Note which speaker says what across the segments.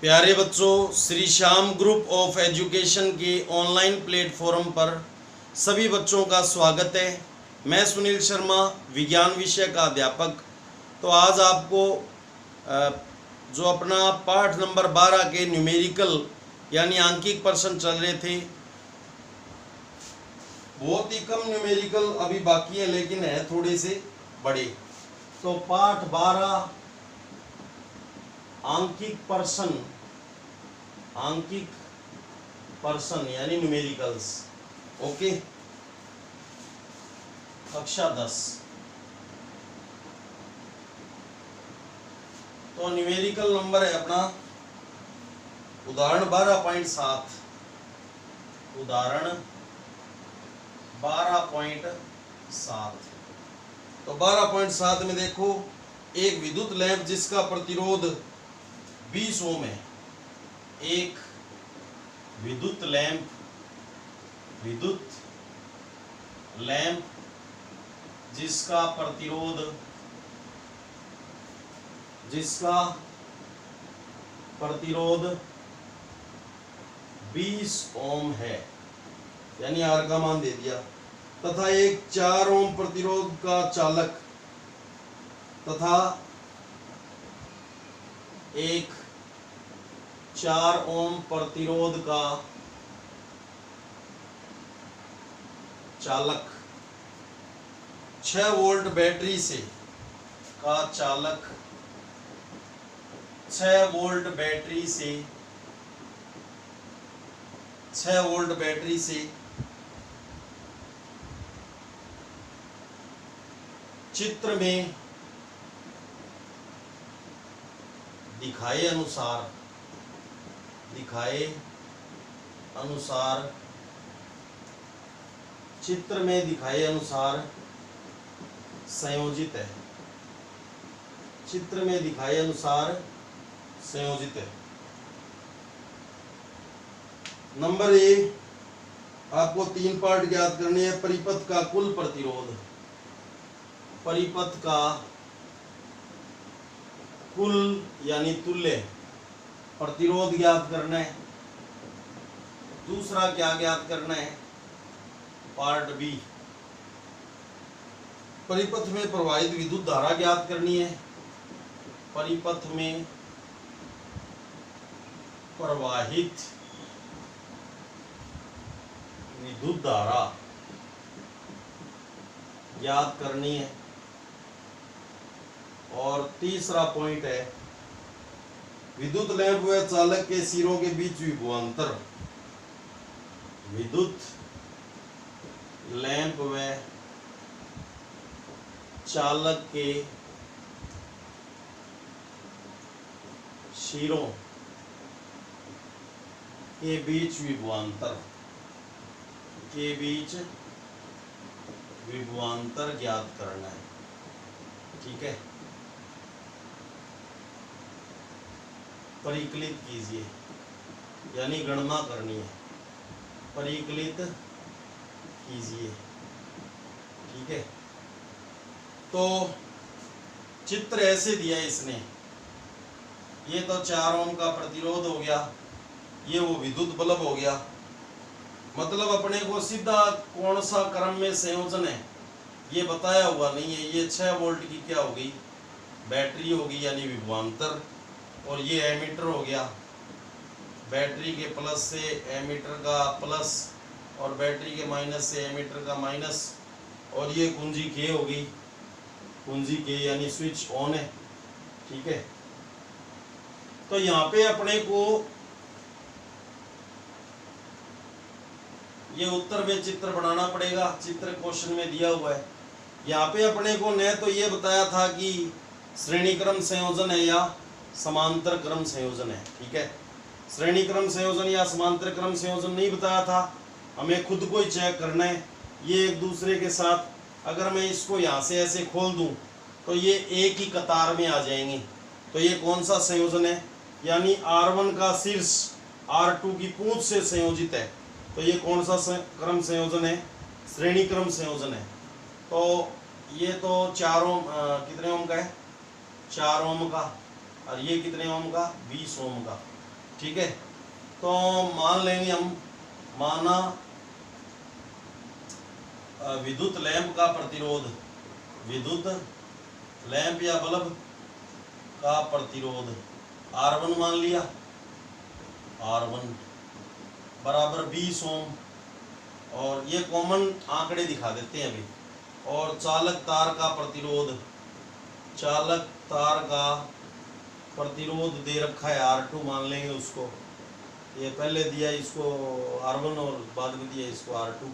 Speaker 1: प्यारे बच्चों, Shri Shyam group of education के ऑनलाइन प्लेटफॉर्म पर सभी बच्चों का स्वागत है। मैं सुनील शर्मा, विज्ञान विषय का अध्यापक। तो आज आपको जो अपना पाठ नंबर 12 के न्यूमेरिकल यानी आंकिक प्रश्न चल रहे थे, बहुत ही कम न्यूमेरिकल अभी बाकी है, लेकिन है थोड़े से बड़े। तो पाठ 12 आंकिक पर्सन यानी न्यूमेरिकल्स। ओके, कक्षा 10। तो न्यूमेरिकल नंबर है अपना उदाहरण 12.7। उदाहरण 12.7। तो 12.7 में देखो, एक विद्युत लैंप जिसका प्रतिरोध 20 ओम है। एक विद्युत लैंप जिसका प्रतिरोध 20 ओम है, यानी आर का मान दे दिया, तथा एक 4 ओम प्रतिरोध का चालक तथा एक 4 ओम प्रतिरोध का चालक 6 वोल्ट बैटरी से 6 वोल्ट बैटरी से चित्र में दिखाए अनुसार संयोजित है। नंबर ए, आपको 3 पार्ट ज्ञात करने हैं। परिपथ का कुल प्रतिरोध, परिपथ का कुल यानी तुल्य प्रतिरोध ज्ञात करना है। दूसरा क्या ज्ञात करना है? पार्ट बी, परिपथ में प्रवाहित विद्युत धारा ज्ञात करनी है। परिपथ में प्रवाहित विद्युत धारा ज्ञात करनी है। और तीसरा पॉइंट है, विद्युत लैंप व चालक के सिरों के बीच विभवांतर। विद्युत लैंप व चालक के सिरों के बीच विभवांतर ज्ञात करना है। ठीक है, परिकलित कीजिए, यानी गणना करनी है, परिकलित कीजिए। ठीक है, तो चित्र ऐसे दिया है इसने। ये तो 4 ओम का प्रतिरोध हो गया, ये वो विद्युत बल्ब हो गया। मतलब अपने को सीधा कौन सा क्रम में संयोजन है ये बताया हुआ नहीं है। ये 6 वोल्ट की क्या होगी? बैटरी होगी, यानी विभवांतर। और ये एमीटर हो गया, बैटरी के प्लस से एमीटर का प्लस और बैटरी के माइनस से एमीटर का माइनस। और ये कुंजी के होगी, कुंजी के यानी स्विच ऑन है। ठीक है, तो यहाँ पे अपने को ये उत्तर में चित्र बनाना पड़ेगा। चित्र क्वेश्चन में दिया हुआ है। यहाँ पे अपने को न तो ये बताया था कि श्रेणी क्रम संयोजन है या समांतर क्रम संयोजन है। ठीक है, श्रेणी क्रम संयोजन या समांतर क्रम संयोजन नहीं बताया था, हमें खुद को ही चेक करना है। ये एक दूसरे के साथ, अगर मैं इसको यहाँ से ऐसे खोल दूं तो ये एक ही कतार में आ जाएंगे। तो ये कौन सा संयोजन है? यानी R1 का शीर्ष R2 की पूंछ से संयोजित है। तो ये कौन सा क्रम संयोजन है? श्रेणी क्रम संयोजन है। तो ये तो 4 ओम, कितने ओम का है? 4 ओम का। और ये कितने ओम का? 20 ओम का। ठीक है। तो मान लेंगे हम, माना विद्युत लैंप का प्रतिरोध, विद्युत लैंप या बल्ब का प्रतिरोध R1 मान लिया, R1 बराबर 20 ओम, और ये कॉमन आंकड़े दिखा देते हैं अभी। और चालक तार का प्रतिरोध, चालक तार का प्रतिरोध दे रखा है R2 मान लेंगे उसको, ये पहले दिया इसको R1 और बाद में दिया इसको R2,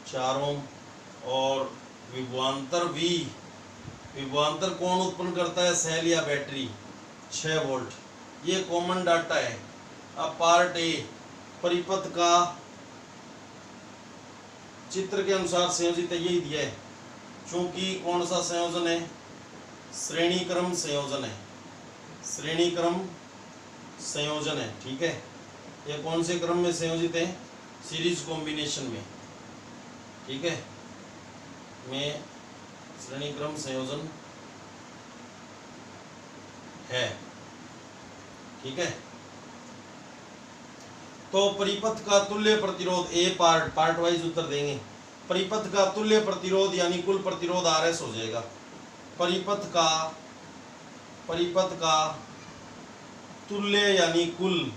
Speaker 1: 4 ओम। और विभवांतर V, विभवांतर कौन उत्पन्न करता है, सेल या बैटरी, 6 वोल्ट। ये कॉमन डाटा है। अब पार्ट ए, परिपथ का चित्र के अनुसार संयोजित है, यही दिया है। चूंकि कौन सा संयोजन है, श्रेणी क्रम संयोजन है, श्रेणी क्रम संयोजन है, ठीक है। ये कौन से क्रम में संयोजित है, सीरीज कॉम्बिनेशन में, ठीक है, में श्रेणी क्रम संयोजन है, ठीक है। तो परिपथ का तुल्य प्रतिरोध, ए पार्ट वाइज उत्तर देंगे। परिपथ का तुल्य प्रतिरोध यानी कुल प्रतिरोध RS हो जाएगा। परिपथ का तुल्य यानी कुल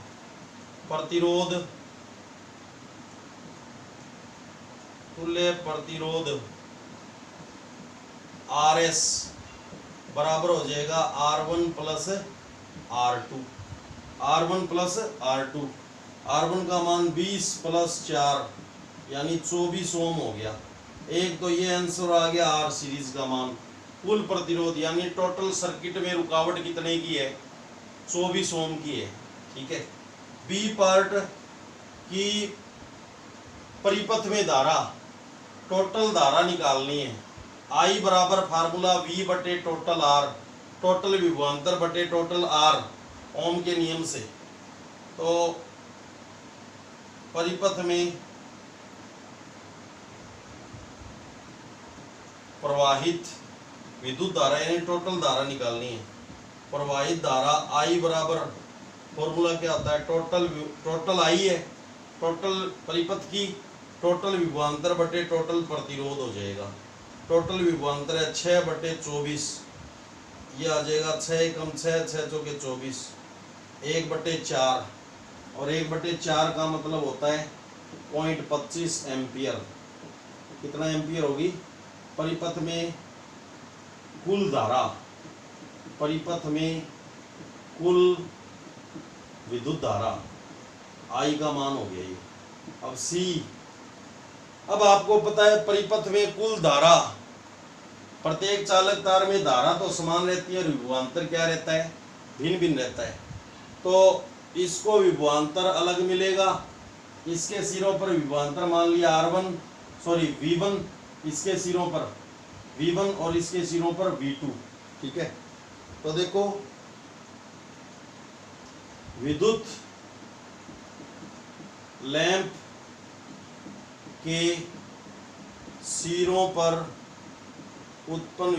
Speaker 1: प्रतिरोध, तुल्य प्रतिरोध RS बराबर हो जाएगा R1 plus R2, R1 plus R2। R1 का मान 20 प्लस 4 यानी 24 ओम हो गया। एक तो ये आंसर आ गया R सीरीज का मान। कुल प्रतिरोध यानी टोटल सर्किट में रुकावट कितने की है, 24 ओम की है, ठीक है। बी पार्ट की परिपथ में धारा, टोटल धारा निकालनी है। I बराबर फार्मूला V बटे टोटल R, टोटल विभवांतर बटे टोटल R, ओम के नियम से। तो परिपथ में प्रवाहित विद्युत धारा यानी टोटल धारा निकालनी है। प्रवाहित धारा I बराबर, फॉर्मूला क्या होता है, टोटल I है, टोटल परिपथ की टोटल विभवांतर बटे टोटल प्रतिरोध हो जाएगा। टोटल विभवांतर है 6 बटे 24, ये आ जाएगा 6 कम 6, 6 चौके 24, 1 बटे 4, और 1 बटे 4 का मतलब होता है 0.25 एम्पियर। कितना एम्पियर होगी, परिपथ में कुल धारा, परिपथ में कुल विद्युत धारा I का मान हो गया ये। अब C, अब आपको पता है परिपथ में कुल धारा, प्रत्येक चालक तार में धारा तो समान रहती है, विभवांतर क्या रहता है, भिन्न भिन्न रहता है। तो इसको विभवांतर अलग मिलेगा, इसके सिरों पर विभवांतर मान लिया V1, इसके सिरों पर V1 और इसके सिरों पर V2, ठीक है। तो देखो विद्युत लैंप के सिरों पर उत्पन्न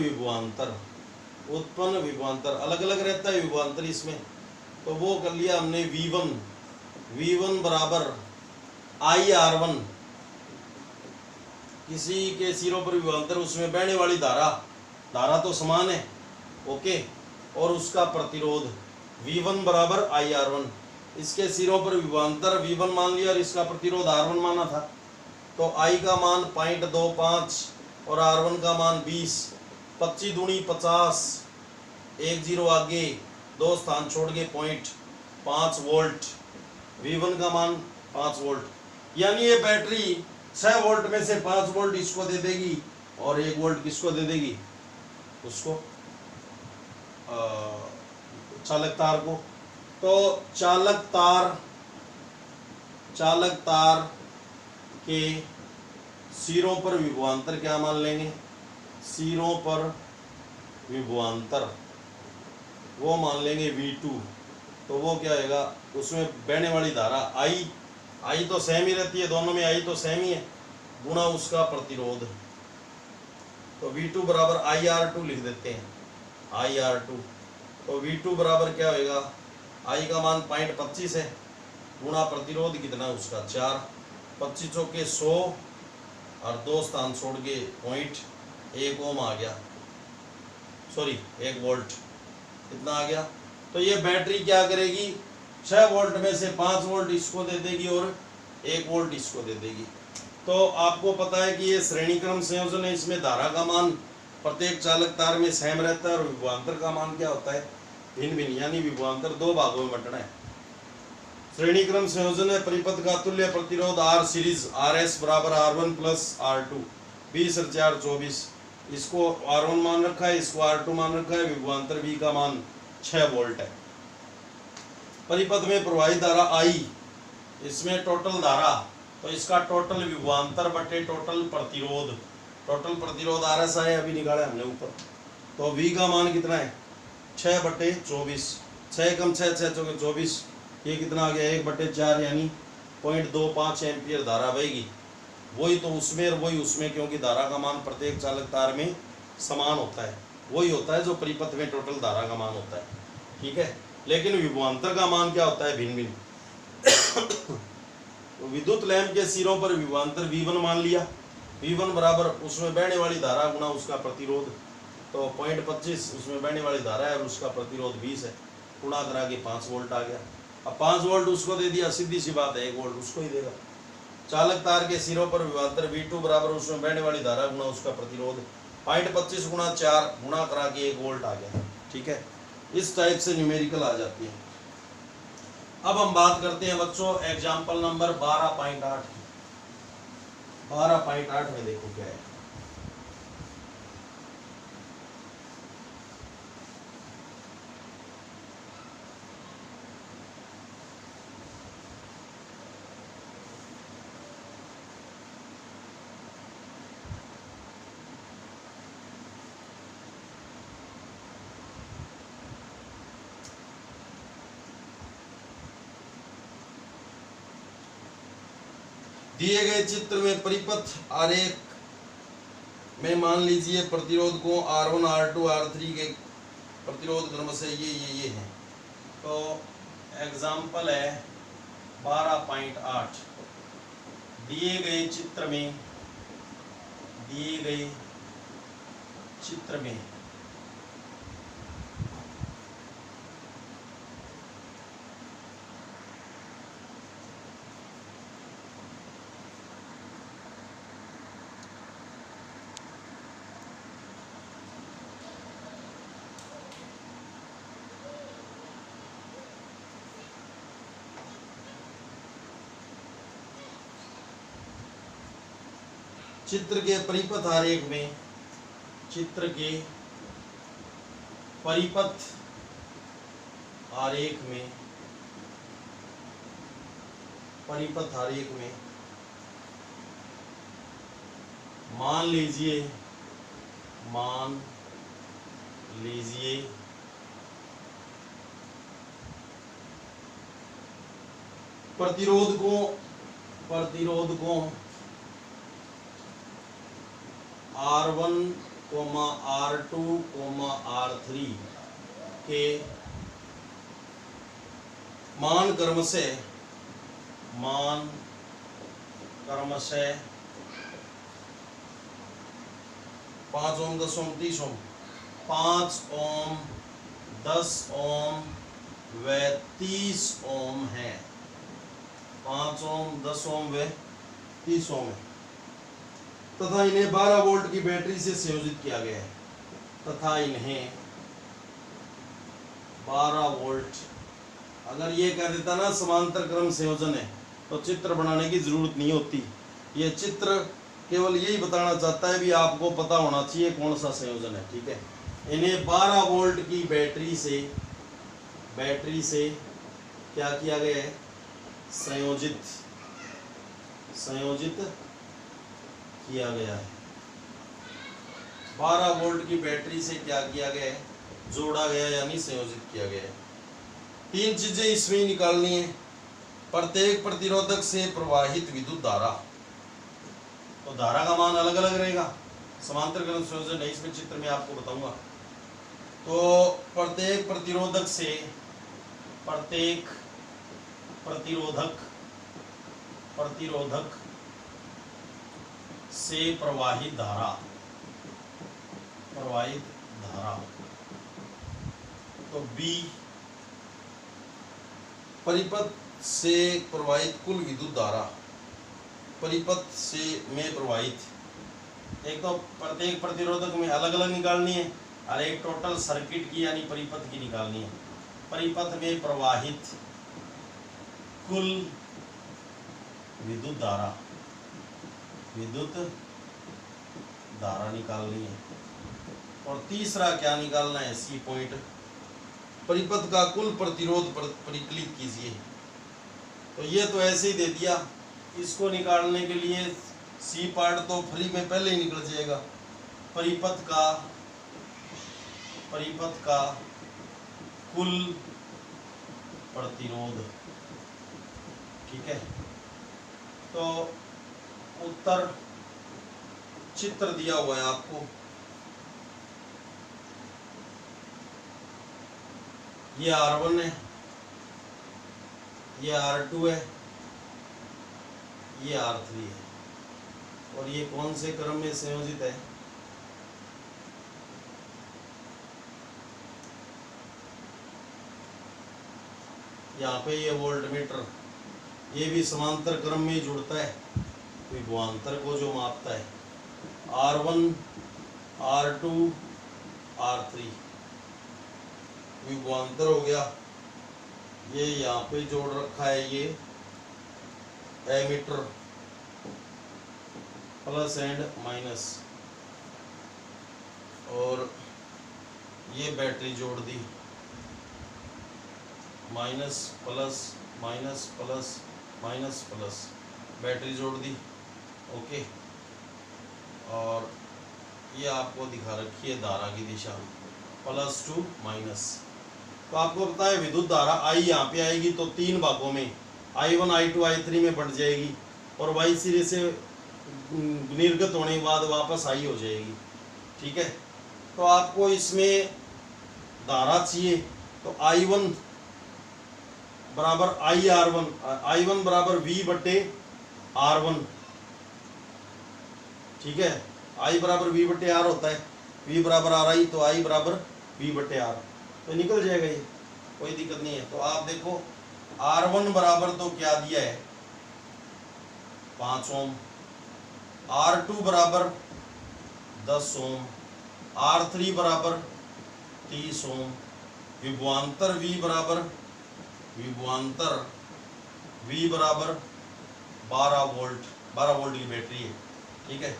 Speaker 1: विभवांतर अलग अलग रहता है विभवांतर इसमें। तो वो कर लिया हमने V1 बराबर IR1, किसी के सिरों पर विभवांतर, उसमें बहने वाली धारा तो समान है, ओके, और उसका प्रतिरोध V1 बराबर IR1, इसके सिरों पर विभवांतर V1 मान लिया और इसका प्रतिरोध R1 माना था। तो I का मान 0.25 और R1 का मान 20, 25 दूनी 50, 1 0 आगे 2 स्थान छोड़ के 0.5 वोल्ट, V1 का मान 5 वोल्ट। यानी ये बैटरी 6 वोल्ट में से 5 वोल्ट इसको दे देगी और 1 वोल्ट किसको दे देगी, उसको चालक तार को। तो चालक तार के सिरों पर विभवांतर क्या मान लेंगे, सिरों पर विभवांतर वो मान लेंगे V2। तो वो क्या होगा, उसमें बहने वाली धारा I तो सेम ही रहती है, दोनों में I तो सेम ही है, गुणा उसका प्रतिरोध। तो V2 बराबर IR2 लिख देते हैं, IR2। तो V2 बराबर क्या होगा, I का मान 0.25 है गुणा प्रतिरोध कितना उसका 4, 25 चौके 100 और 2 स्थान छोड़ के 0.1 ओम आ गया, सॉरी 1 वोल्ट कितना आ गया। तो ये बैटरी क्या करेगी, 6 वोल्ट में से 5 वोल्ट इसको दे देगी और 1 वोल्ट इसको दे देगी। तो आपको पता है कि ये श्रेणी क्रम संयोजन है, इसमें धारा का मान प्रत्येक चालक तार में सेम रहता है और विभवांतर का मान क्या होता है, भिन्न भिन्न, यानी विभवांतर 2 भागों में बंटना है। श्रेणी क्रम संयोजन है, परिपथ का तुल्य प्रतिरोध R सीरीज RS बराबर R1 प्लस R2, 20 और 4 24, इसको R1 मान रखा है, इसको R2 मान रखा है, विभवांतर V का मान 6 वोल्ट है। परिपथ में प्रवाहित धारा I, इसमें टोटल धारा, तो इसका टोटल विभवांतर बटे टोटल प्रतिरोध, टोटल प्रतिरोध RS है अभी निकाला हमने ऊपर, तो V का मान कितना है 6 बटे 24, 6 कम 6 6 चौके 24, ये कितना आ गया 1 बटे 4 यानी 0.25 एम्पियर धारा बहेगी। वही तो उसमें और वही उसमें, क्योंकि धारा का मान प्रत्येक चालक तार में समान होता है, वही होता है जो परिपथ में टोटल धारा का मान होता है, ठीक है। लेकिन विभवांतर का मान क्या होता है, भिन्न भिन्न। तो विद्युत लैंप के सिरों पर विभवांतर V1 मान लिया, V1 बराबर उसमें बहने वाली धारा गुणा उसका प्रतिरोध, तो 0.25 उसमें बहने वाली धारा है और उसका प्रतिरोध 20 है, गुणा करा के 5 वोल्ट आ गया। अब 5 वोल्ट उसको दे दिया, सीधी सी बात है 1 वोल्ट उसको ही देगा। चालक तार के सिरों पर विभवांतर V2 बराबर उसमें बहने वाली धारा गुणा उसका प्रतिरोध, 0.25 गुणा 4 गुणा करा के 1 वोल्ट आ गया, ठीक है। इस टाइप से न्यूमेरिकल आ जाती है। अब हम बात करते हैं बच्चों एग्जाम्पल नंबर 12.8 की। 12.8 में देखो क्या है। दिए गए चित्र में परिपथ आरेख में मान लीजिए प्रतिरोध को R1 R2 R3 के प्रतिरोध क्रम से ये हैं। तो एग्जाम्पल है 12.8, दिए गए चित्र में चित्र के परिपथ आरेख में, चित्र के परिपथ आरेख में, परिपथ आरेख में मान लीजिए प्रतिरोध को R1, R2, R3 के मान क्रम से 5 ओम 10 ओम 30 ओम, 5 ओम 10 ओम व 30 ओम है, 5 ओम 10 ओम व 30 ओम है, तथा इन्हें 12 वोल्ट की बैटरी से संयोजित किया गया है, तथा इन्हें 12 वोल्ट। अगर ये कह देता ना समांतर क्रम संयोजन है तो चित्र बनाने की जरूरत नहीं होती। ये चित्र केवल यही बताना चाहता है भी आपको पता होना चाहिए कौन सा संयोजन है, ठीक है। इन्हें 12 वोल्ट की बैटरी से क्या किया गया है, संयोजित किया गया है। 12 वोल्ट की बैटरी से क्या किया गया है, जोड़ा गया यानी संयोजित किया गया है। 3 चीजें इसमें निकालनी है। प्रत्येक प्रतिरोधक से प्रवाहित विद्युत धारा, तो धारा का मान अलग अलग रहेगा, समांतर क्रम संयोजन है, इसमें चित्र में आपको बताऊंगा। तो प्रत्येक प्रतिरोधक से प्रतिरोधक से प्रवाहित धारा तो बी परिपथ से प्रवाहित कुल विद्युत धारा, परिपथ से में प्रवाहित, एक तो प्रत्येक प्रतिरोधक में अलग अलग निकालनी है और एक टोटल सर्किट की यानी परिपथ की निकालनी है। परिपथ में प्रवाहित कुल विद्युत धारा निकालनी है। और तीसरा क्या निकालना है, सी पॉइंट, परिपथ का कुल प्रतिरोध परिकलित कीजिए। तो ये तो ऐसे ही दे दिया, इसको निकालने के लिए सी पार्ट तो फ्री में पहले ही निकल जाएगा। परिपथ का कुल प्रतिरोध, ठीक है। तो उत्तर चित्र दिया हुआ है आपको, ये R1 है, ये R2 है, ये R3 है, और ये कौन से क्रम में संयोजित है, यहाँ पे ये वोल्टमीटर, ये भी समांतर क्रम में जुड़ता है, विभवांतर को जो मापता है, R1 R2 R3 विभवांतर हो गया। ये यहाँ पे जोड़ रखा है, ये एमीटर प्लस एंड माइनस, और ये बैटरी जोड़ दी, minus plus minus plus minus plus, battery जोड़ दी, ओके। और ये आपको दिखा रखी है धारा की दिशा, प्लस टू माइनस। तो आपको पता है विद्युत धारा आई यहाँ पे आएगी तो तीन भागों में, I1 I2 I3 में बढ़ जाएगी, और वाई सिरे से निर्गत होने के बाद वापस आई हो जाएगी, ठीक है। तो आपको इसमें धारा चाहिए, तो I1 बराबर IR1, I1 बराबर V बटे R1, ठीक है। I बराबर V बटे R होता है, V बराबर RI, तो I बराबर V बटे R, तो निकल जाएगा ये, कोई दिक्कत नहीं है। तो आप देखो R1 बराबर तो क्या दिया है 5 ओम, R2 बराबर 10 ओम, R3 बराबर 30 ओम, विभवांतर V बराबर 12 वोल्ट की बैटरी है, ठीक है।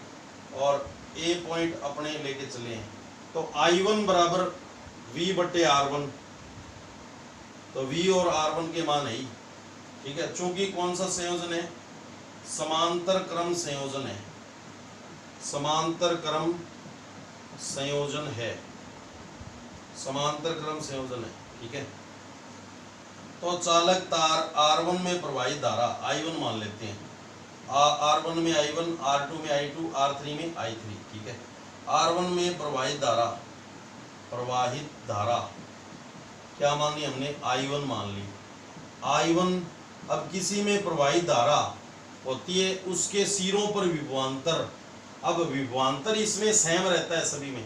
Speaker 1: और ए पॉइंट अपने लेके चले हैं, तो I1 बराबर V बटे R1, तो V और R1 के मान है ही, ठीक है। चूंकि कौन सा संयोजन है, समांतर क्रम संयोजन है, समांतर क्रम संयोजन है, ठीक है। तो चालक तार R1 में प्रवाहित धारा I1 मान लेते हैं, R1 में I1, R2 में I2, R3 में I3, ठीक है। R1 में प्रवाहित धारा क्या मान ली हमने, I1 मान ली। I1, अब किसी में प्रवाहित धारा होती है उसके सिरों पर विभवांतर, अब विभवांतर इसमें सेम रहता है सभी में,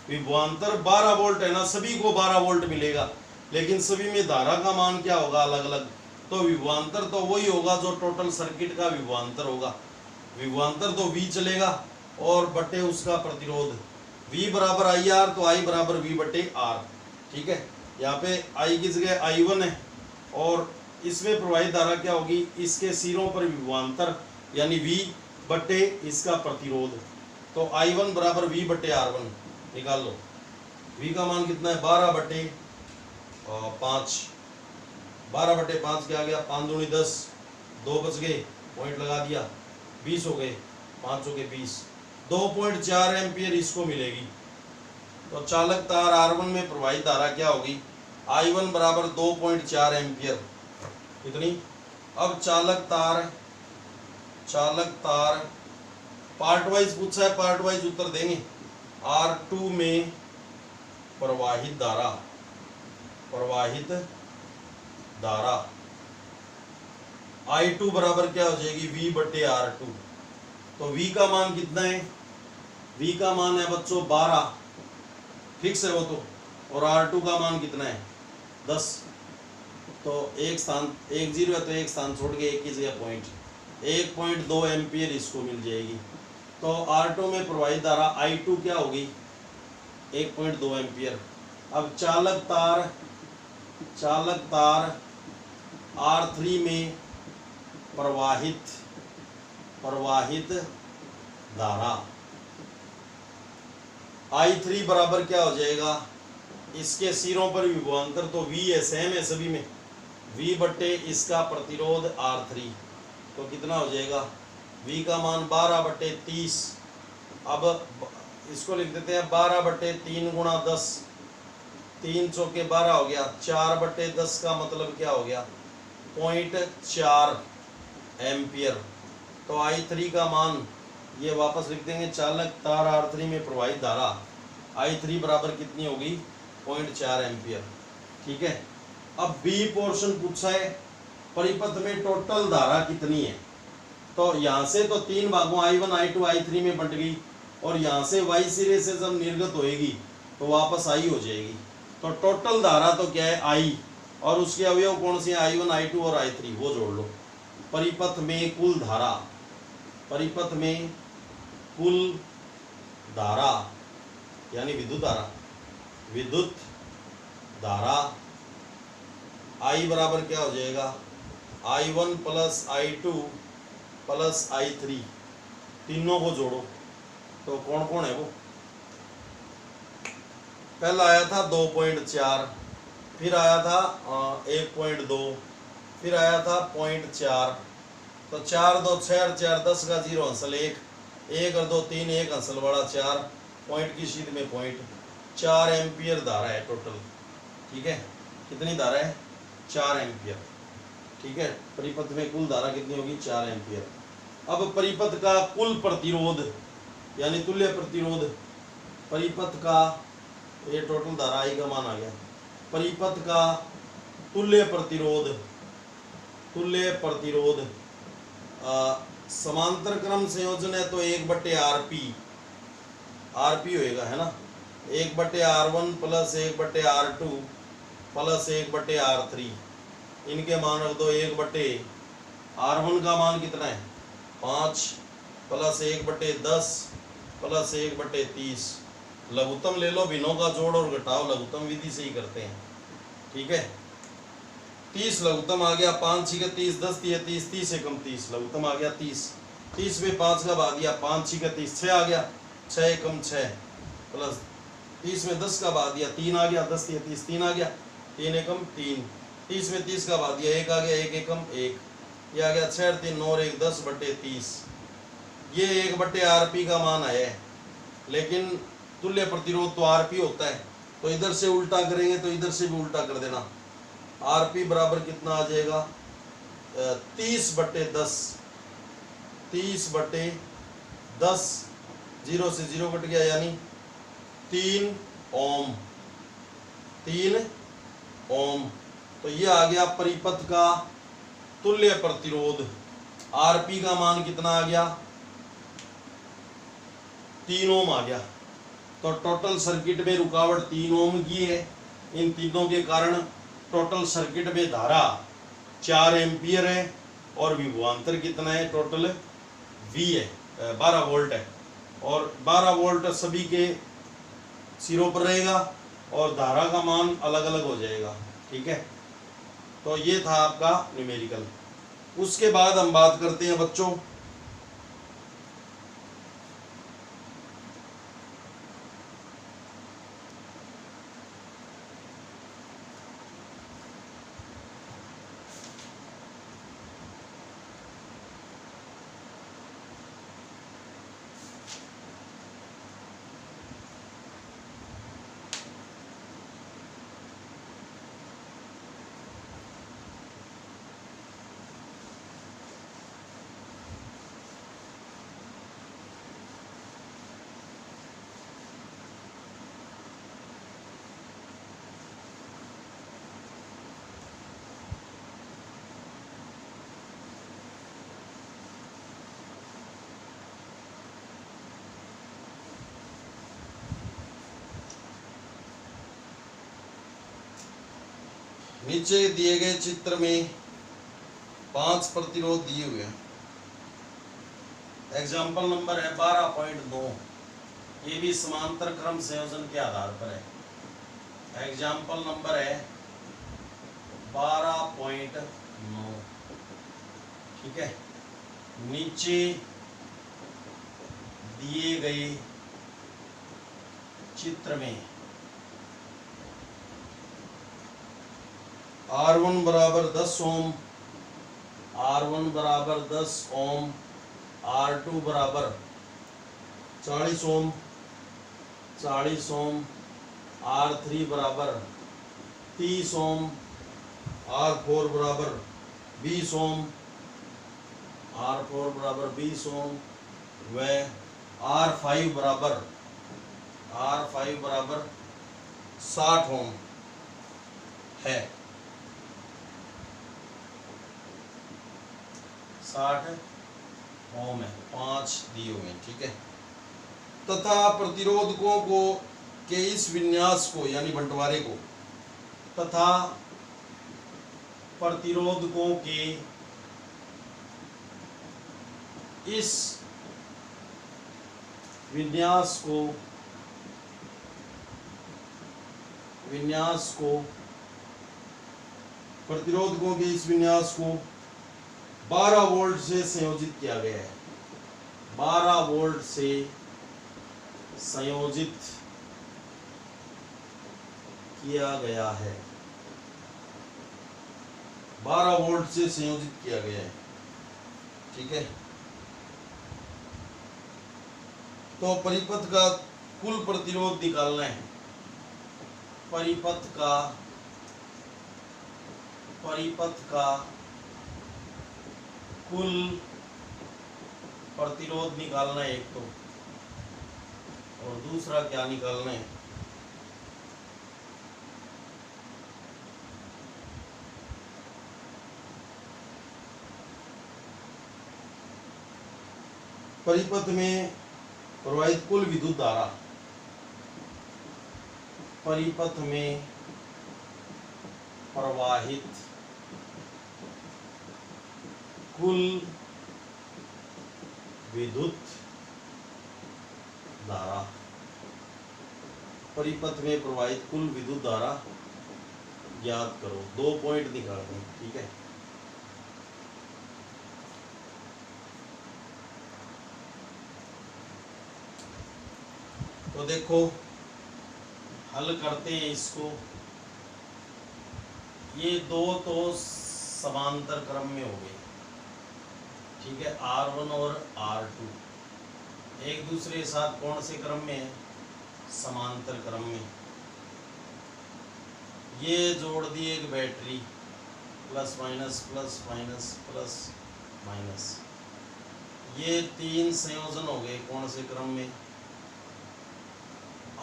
Speaker 1: विभवांतर 12 वोल्ट है ना, सभी को 12 वोल्ट मिलेगा, लेकिन सभी में धारा का मान क्या होगा, अलग अलग। तो विभवांतर तो वही होगा जो टोटल सर्किट का विभवांतर होगा, विभवांतर तो V चलेगा, और बटे उसका प्रतिरोध V बराबर IR, तो I बराबर V बटे R, ठीक है। यहाँ पे I की जगह I1 है, और इसमें प्रवाहित धारा क्या होगी, इसके सिरों पर विभवांतर यानी V बटे इसका प्रतिरोध, तो I1 बराबर V बटे R1 निकाल लो। V का मान कितना है, 12 बटे 5, 12 बटे 5 क्या आ गया, 5 दूनी 10, 2 बच गए, पॉइंट लगा दिया, 20 हो गए, 5 हो गए 20, 2.4 एम्पियर इसको मिलेगी। तो चालक तार R1 में प्रवाहित धारा क्या होगी, I1 बराबर 2.4 एम्पियर, कितनी। अब चालक तार पार्ट वाइज पूछा है, पार्ट वाइज उत्तर देंगे। R2 में प्रवाहित धारा I2 बराबर क्या हो जाएगी V/R2। तो V का मान कितना है, V का मान है बच्चों 12, फिक्स है वो तो, और R2 का मान कितना है 10। तो एक स्थान, एक जीरो है तो एक स्थान छोड़ के एक ही जगह पॉइंट, 1.2 एम्पियर इसको मिल जाएगी। तो R2 में प्रवाहित धारा I2 क्या होगी 1.2 एम्पियर। अब चालक तार R3 में प्रवाहित धारा I3 बराबर क्या हो जाएगा, इसके सिरों पर विभवांतर तो V है, सेम है सभी में, V बट्टे इसका प्रतिरोध R3। तो कितना हो जाएगा, V का मान 12/30। अब इसको लिख देते हैं 12/3 गुणा 10, 3 चौके 12 हो गया, 4/10 का मतलब क्या हो गया 0.4 एम्पियर। तो I3 का मान ये वापस लिख देंगे, चालक तार R3 में प्रवाहित धारा I3 बराबर कितनी होगी 0.4 एम्पियर। ठीक है। अब B पोर्शन पूछा है, परिपथ में टोटल धारा कितनी है। तो यहाँ से तो 3 भागों I1 I2 I3 में बंट गई, और यहाँ से Y सिरे से जब निर्गत होएगी तो वापस I हो जाएगी। तो टोटल धारा तो क्या है I, और उसके अवयव कौन से हैं I1 I2 और I3, वो जोड़ लो। परिपथ में कुल धारा, परिपथ में कुल धारा यानी विद्युत धारा I बराबर क्या हो जाएगा I1 plus I2 plus I3, तीनों को जोड़ो तो कौन कौन है वो। पहला आया था 2.4, फिर आया था 1.2, फिर आया था 0.4। तो 4 2 6 4 10 का 0 अंसल 1, 1 और 2 3, 1 अंसल बड़ा 4, पॉइंट की सीध में पॉइंट, 4 एम्पियर धारा है टोटल। ठीक है, कितनी धारा है 4 एम्पियर। ठीक है, परिपथ में कुल धारा कितनी होगी 4 एम्पियर। अब परिपथ का कुल प्रतिरोध यानी तुल्य प्रतिरोध, परिपथ का ये टोटल धारा I का मान आ गया, परिपथ का तुल्य प्रतिरोध समांतर क्रम संयोजन है तो 1/RP होएगा, है ना, 1/R1 plus 1/R2 plus 1/R3। इनके मान रख दो, 1/R1 का मान कितना है 5 प्लस 1/10 प्लस 1/30। लघुत्तम ले लो, भिन्नों का जोड़ और घटाव लघुत्तम विधि से ही करते हैं। ठीक है, 30 लघुत्तम आ गया, 5 6 30, 10 30, 30 एकम 30, लघुत्तम आ गया 30। 30 में 5 का भाग दिया, 5 6 30, 6 आ गया, 6 एकम 6 प्लस 30 में 10 का भाग दिया, 3 आ गया, 10 30, 3 आ गया, 3 एकम 3। 30 में 30 का भाग दिया, 1 आ गया, 1 एकम 1, ये आ गया 6 3 9 1 10/30। ये 1/RP का मान है, लेकिन तुल्य प्रतिरोध तो RP होता है, तो इधर से उल्टा करेंगे तो इधर से भी उल्टा कर देना। RP बराबर कितना आ जाएगा 30/10, 30/10, 0 से 0 कट गया यानी 3 ओम, 3 ओम। तो ये आ गया परिपथ का तुल्य प्रतिरोध। RP का मान कितना आ गया 3 ओम आ गया। तो टोटल सर्किट में रुकावट 3 ओम की है। इन तीनों के कारण टोटल सर्किट में धारा 4 एम्पियर है, और विभवांतर कितना है टोटल V है, 12 वोल्ट है, और 12 वोल्ट सभी के सिरों पर रहेगा और धारा का मान अलग अलग हो जाएगा। ठीक है, तो ये था आपका न्यूमेरिकल। उसके बाद हम बात करते हैं बच्चों नीचे दिए गए चित्र में 5 प्रतिरोध दिए हुए हैं। एग्जाम्पल नंबर है 12.9। ये भी समांतर क्रम संयोजन के आधार पर है। एग्जाम्पल नंबर है 12.9। ठीक है, नीचे दिए गए चित्र में R1 बराबर 10 ओम, R1 बराबर 10 ओम, R2 बराबर 40 ओम, 40 ओम, R3 बराबर 30 ओम, R4 बराबर 20 ओम, R4 बराबर 20 ओम व R5 बराबर 60 ओम है। 60 ओम है, 5 दिए हुए हैं। ठीक है, तथा प्रतिरोधकों को के इस विन्यास को यानी बंटवारे को तथा प्रतिरोधकों के इस विन्यास को प्रतिरोधकों के इस विन्यास को 12 वोल्ट से संयोजित किया गया है। 12 वोल्ट से संयोजित किया गया है। 12 वोल्ट से संयोजित किया गया है। ठीक है, तो परिपथ का कुल प्रतिरोध निकालना है। परिपथ का कुल प्रतिरोध निकालना है एक तो, और दूसरा क्या निकालना है, परिपथ में प्रवाहित कुल विद्युत धारा। परिपथ में प्रवाहित कुल विद्युत धारा। परिपथ में प्रवाहित कुल विद्युत धारा ज्ञात करो। 2 पॉइंट निकालते हैं। ठीक है, तो देखो हल करते हैं इसको। ये दो तो समांतर क्रम में हो गए। ठीक है, R1 और R2 एक दूसरे के साथ कौन से क्रम में है, समांतर क्रम में। ये जोड़ दी एक battery, plus minus plus minus plus minus. ये 3 संयोजन हो गए कौन से क्रम में,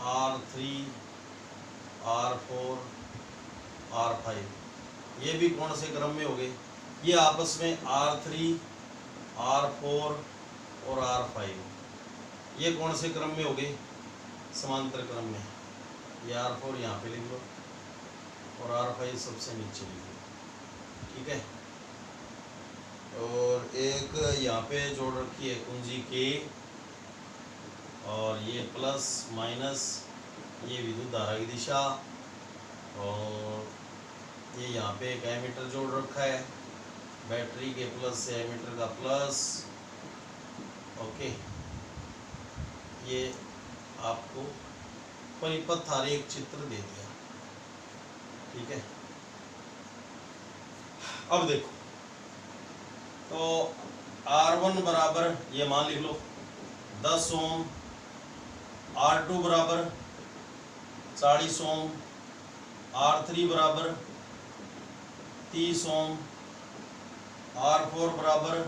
Speaker 1: R3, R4, R5। ये भी कौन से क्रम में हो गए, ये आपस में R3, R4 और R5 ये कौन से क्रम में हो गए, समांतर क्रम में। ये R4 यहाँ पे लिख लो और R5 सबसे नीचे लिख लो। ठीक है, और एक यहाँ पे जोड़ रखी है कुंजी के, और ये प्लस माइनस, ये विद्युत धारा की दिशा, और ये यहाँ पे एक एमीटर जोड़ रखा है, बैटरी के प्लस से एमीटर का प्लस। ओके, ये आपको परिपथ आरेख चित्र दे दिया। ठीक है, अब देखो तो R1 बराबर ये मान लिख लो 10 ओम, R2 बराबर 40 ओम, R3 बराबर 30 ओम, R4 बराबर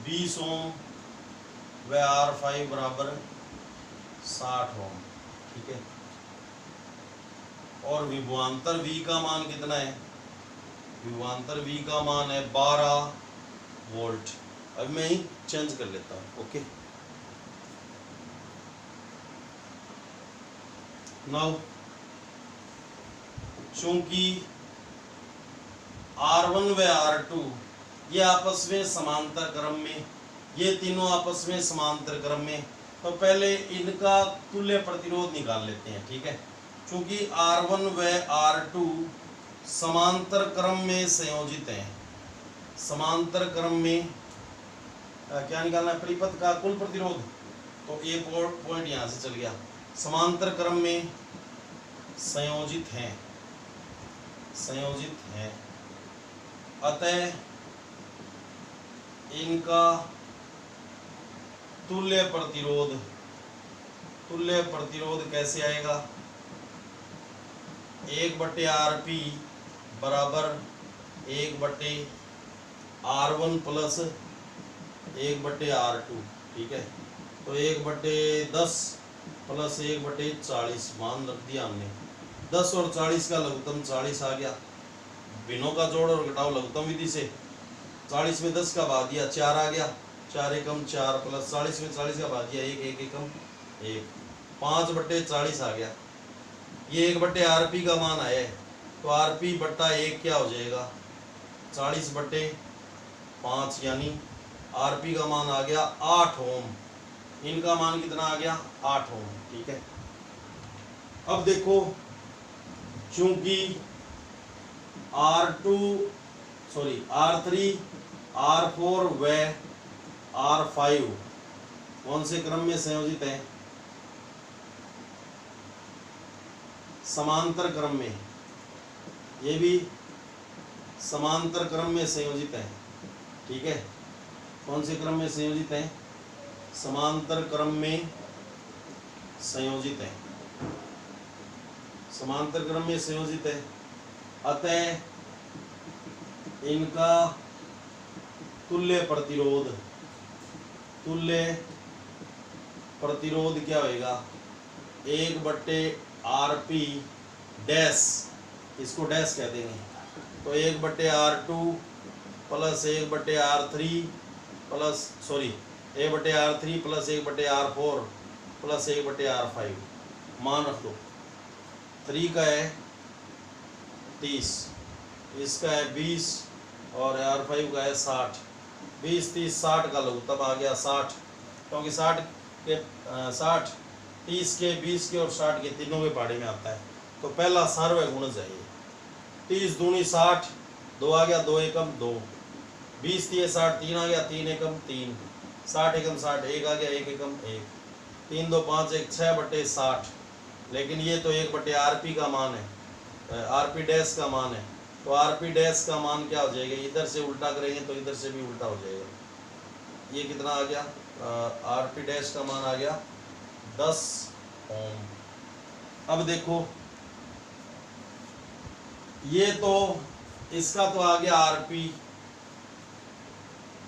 Speaker 1: 20 ओम व R5 बराबर 60 ओम। ठीक है, और विभवांतर V का मान कितना है, विभवांतर V का मान है 12 वोल्ट। अब मैं ही चेंज कर लेता हूँ। ओके, नाउ चूंकि R1 व R2 ये आपस में समांतर क्रम में, ये तीनों आपस में समांतर क्रम में। तो पहले इनका तुल्य प्रतिरोध निकाल लेते हैं, ठीक है। चूंकि R1 व R2 समांतर क्रम में संयोजित हैं, समांतर क्रम में क्या निकालना है, परिपथ का कुल प्रतिरोध। तो ये पॉइंट यहाँ से चल गया, समांतर क्रम में संयोजित हैं, संयोजित हैं, अतः इनका तुल्य प्रतिरोध, तुल्य प्रतिरोध कैसे आएगा, 1/RP बराबर 1/R1 प्लस 1/R2, ठीक है। तो 1/10 प्लस 1/40 मान रख दिया हमने। 10 और 40 का लघुत्तम 40 आ गया, भिन्नों का जोड़ और घटाव लघुत्तम विधि से। 40 में 10 का भाग दिया 4 आ गया, 4 एकम 4 प्लस 40 में 40 का भाग दिया 1, 1 एकम 1, 5/40 आ गया। ये 1/RP का मान आया है, तो RP बट्टा 1 क्या हो जाएगा, 40/5, यानी RP का मान आ गया 8 ओम। इनका मान कितना आ गया, 8 ओम, ठीक है। अब देखो, चूंकि R3, R4 व R5 कौन से क्रम में संयोजित हैं, समांतर क्रम में, ये भी समांतर क्रम में संयोजित हैं, ठीक है। कौन से क्रम में संयोजित हैं, समांतर क्रम में संयोजित है, समांतर क्रम में संयोजित है, अतः इनका तुल्य प्रतिरोध, तुल्य प्रतिरोध क्या होगा, 1/RP डैश, इसको डैश कह देंगे। तो 1/R2 plus 1/R3 plus 1/R3 plus 1/R4 plus 1/R5 मान रख दो। 3 का है 30, इसका है 20 और R5 का है 60। 20, 30, 60 का लघुत्तम आ गया 60, क्योंकि 60 के 60, 30 के, 20 के और 60 के तीनों के पहाड़े में आता है। तो पहला सार्वय गुण चाहिए, 30 दूनी 60, 2 आ गया, 2 एकम 2, 20 3 60, 3 आ गया, 3 एकम 3, 60 एकम 60, 1 आ गया, 1 एकम 1, 3 2 5 1, 6/60। लेकिन ये तो 1/RP का मान है, RP डैश का मान है। तो RP डैश का मान क्या हो जाएगा, इधर से उल्टा करेंगे तो इधर से भी उल्टा हो जाएगा। ये कितना आ गया, RP डैश का मान आ गया 10 ओम। अब देखो, ये तो इसका तो आ गया RP।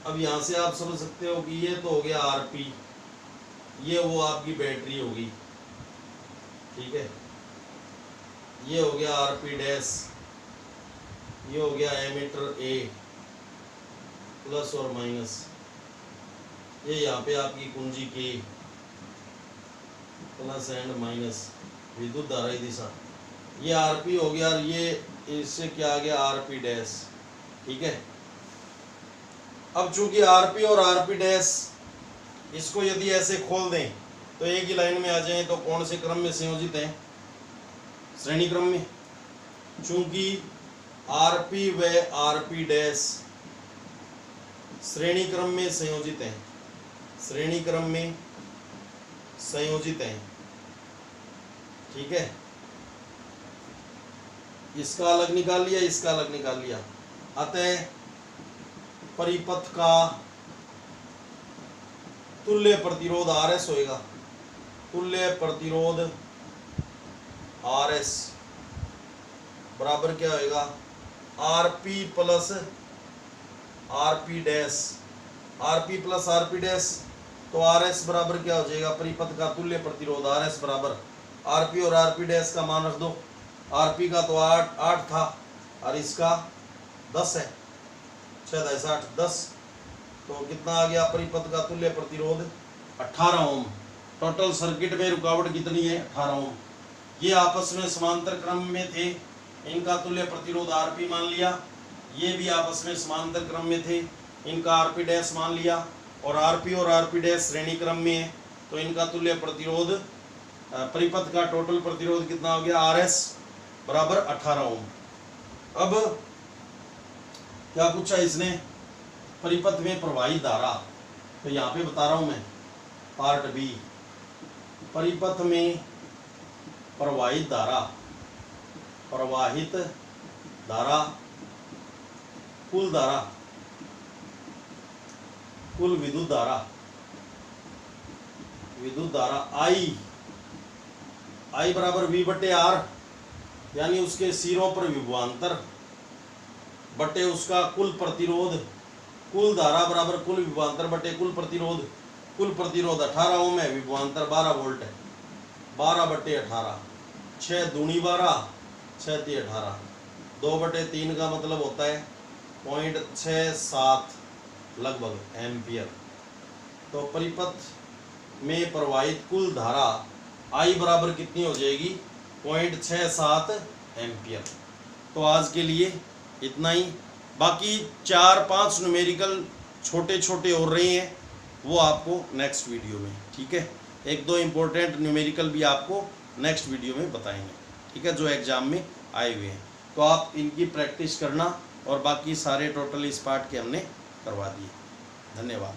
Speaker 1: अब यहाँ से आप समझ सकते हो कि ये तो हो गया RP, ये वो आपकी बैटरी होगी, ठीक है। ये हो गया RP डैश, ये हो गया एमीटर A प्लस और माइनस, ये यहाँ पे आपकी कुंजी K प्लस एंड माइनस, विद्युत धारा की दिशा। ये RP हो गया और ये इससे क्या आ गया RP डैश, ठीक है। अब चूंकि RP और RP डैश, इसको यदि ऐसे खोल दें तो एक ही लाइन में आ जाएं, तो कौन से क्रम में संयोजित हैं, श्रेणी क्रम में। चूंकि RP व RP डैश श्रेणी क्रम में संयोजित हैं, श्रेणी क्रम में संयोजित हैं, ठीक है। इसका अलग निकाल लिया, इसका अलग निकाल लिया, अतः परिपथ का तुल्य प्रतिरोध RS होएगा। तुल्य प्रतिरोध RS बराबर क्या होएगा, RP plus RP dash, RP plus RP dash. तो RS बराबर क्या हो जाएगा, परिपथ का तुल्य प्रतिरोध RS बराबर RP और RP डैश का मान रख दो। RP का तो 8 था और इसका 10 है, 6 10 8 10, तो कितना आ गया, परिपथ का तुल्य प्रतिरोध 18 ओम। टोटल सर्किट में रुकावट कितनी है, 18 ओम। ये आपस में समांतर क्रम में थे, इनका तुल्य प्रतिरोध RP मान लिया ये भी आपस में समांतर क्रम में थे, इनका आरपी डैश मान लिया और आरपी डैश श्रेणी क्रम में है, तो इनका तुल्य प्रतिरोध परिपथ का टोटल प्रतिरोध कितना हो गया, RS बराबर 18 ओम। अब क्या पूछा इसने, परिपथ में प्रवाहित धारा, तो यहाँ पे बता रहा हूं मैं पार्ट बी, परिपथ में प्रवाहित धारा, कुल धारा, कुल विद्युत धारा I बराबर V बटे R, यानी उसके सिरों पर विभवांतर बटे उसका कुल प्रतिरोध, कुल धारा बराबर कुल विभवांतर बटे कुल प्रतिरोध 18 ओम है, विभवांतर 12 वोल्ट है, 12 बटे 18, 6 दूनी 12, 6 ती 18, 2/3 का मतलब होता है 0.67 लगभग एम्पियर। तो परिपथ में प्रवाहित कुल धारा I बराबर कितनी हो जाएगी, 0.67 एम्पियर। तो आज के लिए इतना ही, बाकी 4-5 न्यूमेरिकल छोटे छोटे हो रहे हैं, वो आपको नेक्स्ट वीडियो में, ठीक है, 1-2 इम्पोर्टेंट न्यूमेरिकल भी आपको नेक्स्ट वीडियो में बताएंगे, ठीक है, जो एग्जाम में आए हुए हैं। तो आप इनकी प्रैक्टिस करना, और बाकी सारे टोटल इस पार्ट के हमने करवा दिए। धन्यवाद।